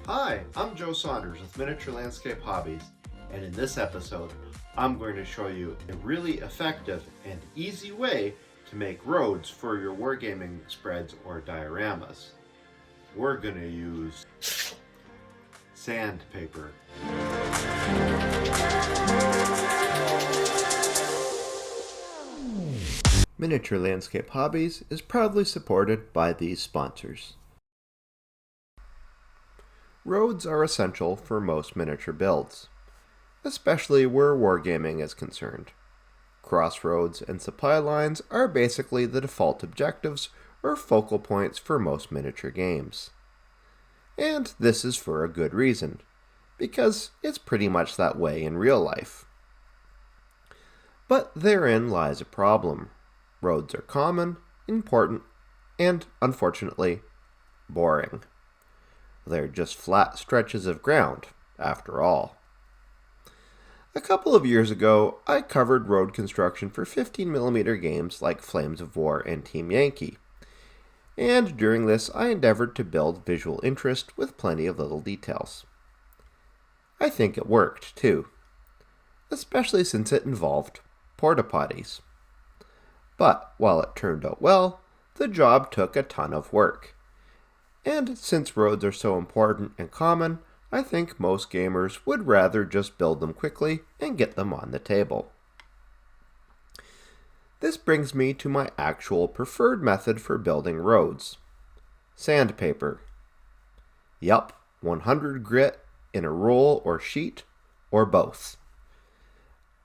Hi, I'm Joe Saunders with Miniature Landscape Hobbies, and in this episode, I'm going to show you a really effective and easy way to make roads for your wargaming spreads or dioramas. We're going to use sandpaper. Miniature Landscape Hobbies is proudly supported by these sponsors. Roads are essential for most miniature builds, especially where wargaming is concerned. Crossroads and supply lines are basically the default objectives or focal points for most miniature games. And this is for a good reason, because it's pretty much that way in real life. But therein lies a problem. Roads are common, important, and, unfortunately, boring. They're just flat stretches of ground, after all. A couple of years ago, I covered road construction for 15mm games like Flames of War and Team Yankee. And during this, I endeavored to build visual interest with plenty of little details. I think it worked, too, especially since it involved porta potties. But while it turned out well, the job took a ton of work. And since roads are so important and common, I think most gamers would rather just build them quickly and get them on the table. This brings me to my actual preferred method for building roads: sandpaper. Yup, 100 grit in a roll or sheet, or both.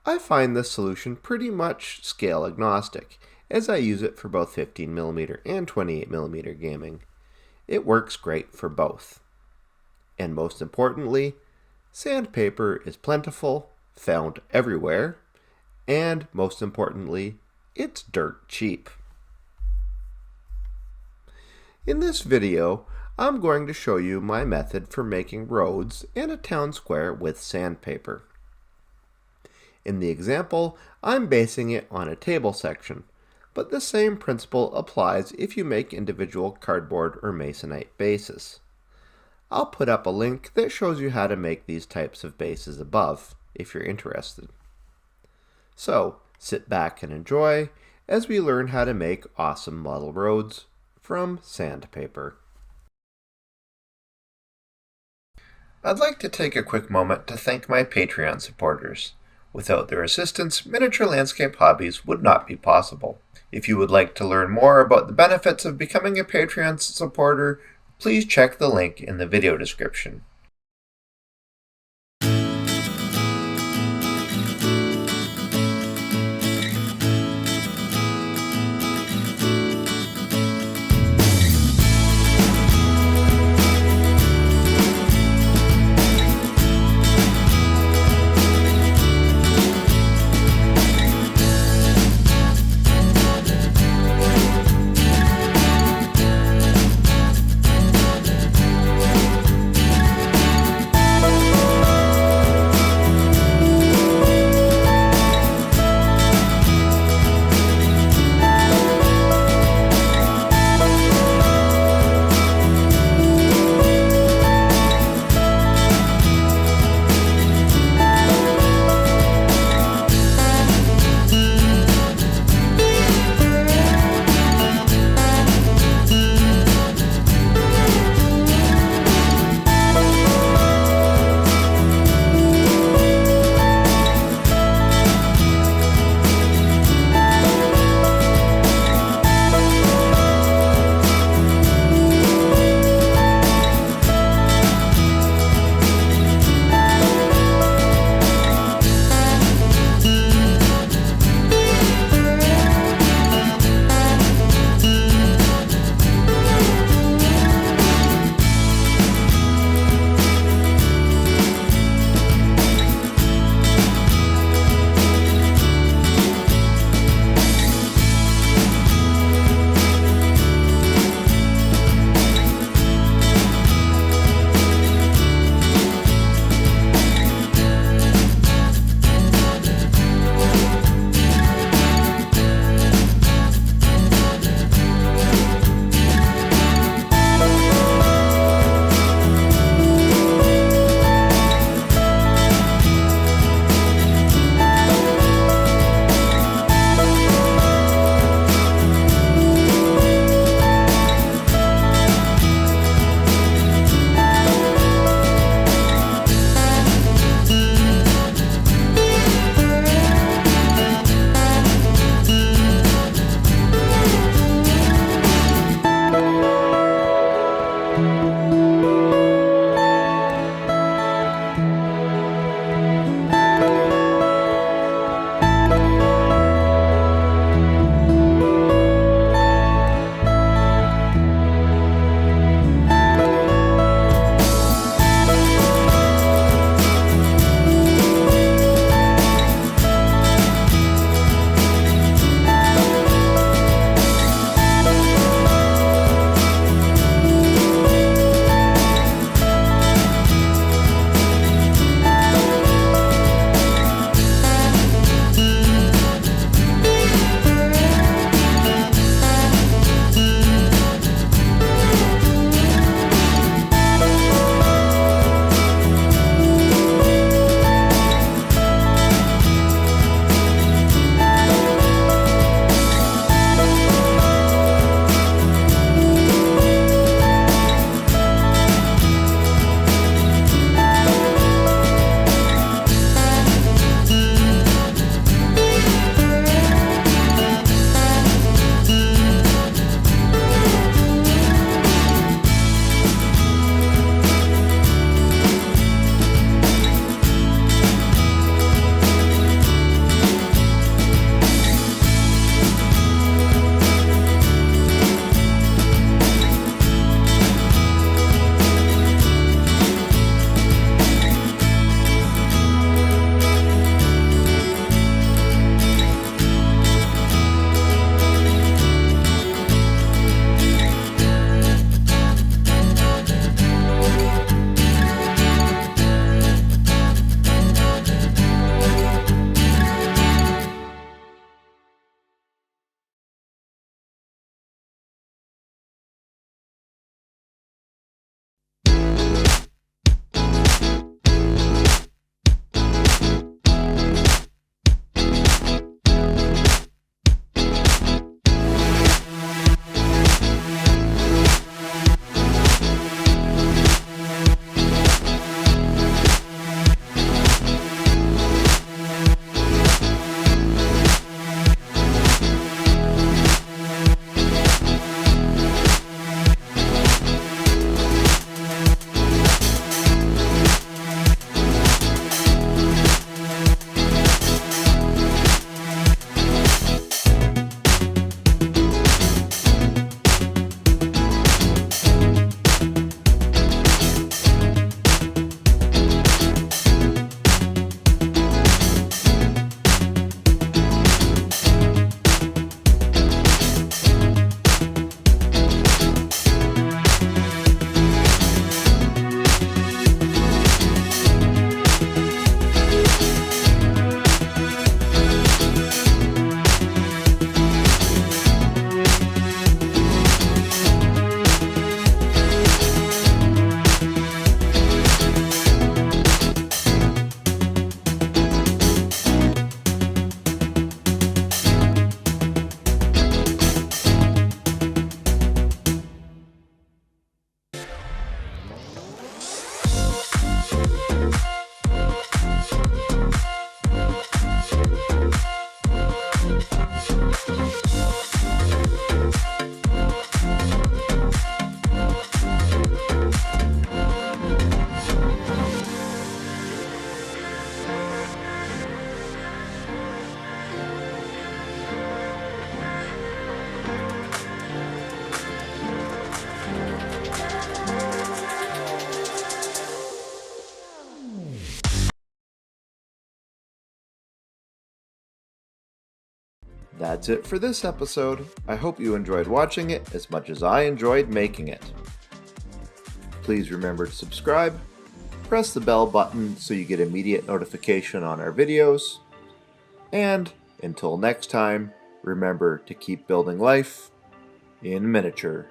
I find this solution pretty much scale agnostic, as I use it for both 15mm and 28mm gaming. It works great for both. And most importantly, sandpaper is plentiful, found everywhere, and most importantly, it's dirt cheap. In this video, I'm going to show you my method for making roads and a town square with sandpaper. In the example, I'm basing it on a table section, but the same principle applies if you make individual cardboard or masonite bases. I'll put up a link that shows you how to make these types of bases above, if you're interested. So, sit back and enjoy as we learn how to make awesome model roads from sandpaper. I'd like to take a quick moment to thank my Patreon supporters. Without their assistance, Miniature Landscape Hobbies would not be possible. If you would like to learn more about the benefits of becoming a Patreon supporter, please check the link in the video description. That's it for this episode. I hope you enjoyed watching it as much as I enjoyed making it. Please remember to subscribe, press the bell button so you get immediate notification on our videos, and until next time, remember to keep building life in miniature.